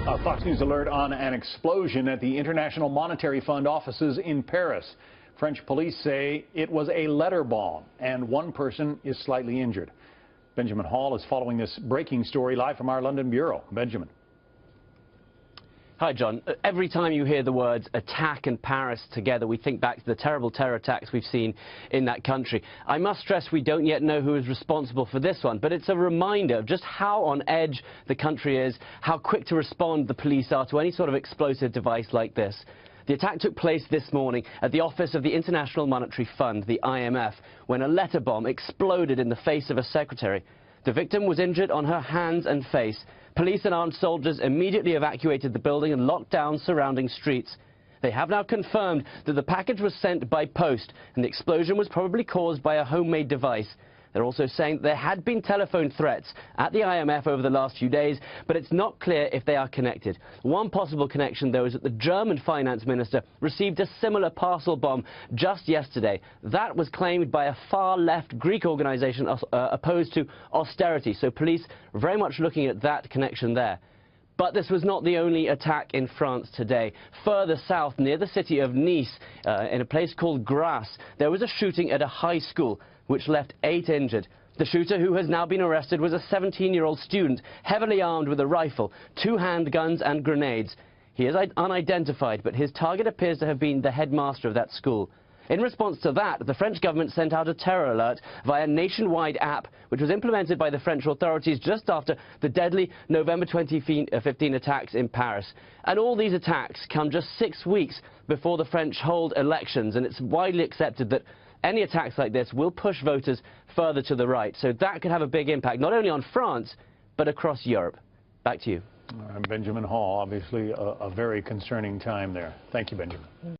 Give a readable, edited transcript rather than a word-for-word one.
A Fox News alert on an explosion at the International Monetary Fund offices in Paris. French police say it was a letter bomb, and one person is slightly injured. Benjamin Hall is following this breaking story live from our London bureau. Benjamin. Hi, John. Every time you hear the words attack and Paris together, we think back to the terrible terror attacks we've seen in that country. I must stress we don't yet know who is responsible for this one, but it's a reminder of just how on edge the country is, how quick to respond the police are to any sort of explosive device like this. The attack took place this morning at the office of the International Monetary Fund, the IMF, when a letter bomb exploded in the face of a secretary. The victim was injured on her hands and face. Police and armed soldiers immediately evacuated the building and locked down surrounding streets. They have now confirmed that the package was sent by post and the explosion was probably caused by a homemade device. They're also saying that there had been telephone threats at the IMF over the last few days, but it's not clear if they are connected. One possible connection, though, is that the German finance minister received a similar parcel bomb just yesterday. That was claimed by a far-left Greek organization opposed to austerity, so police are very much looking at that connection there. But this was not the only attack in France today. Further south, near the city of Nice, in a place called Grasse, there was a shooting at a high school, which left 8 injured. The shooter, who has now been arrested, was a 17-year-old student, heavily armed with a rifle, 2 handguns and grenades. He is unidentified, but his target appears to have been the headmaster of that school. In response to that, the French government sent out a terror alert via a nationwide app, which was implemented by the French authorities just after the deadly November 2015 attacks in Paris. And all these attacks come just 6 weeks before the French hold elections, and it's widely accepted that any attacks like this will push voters further to the right. So that could have a big impact, not only on France, but across Europe. Back to you. Benjamin Hall, obviously a very concerning time there. Thank you, Benjamin.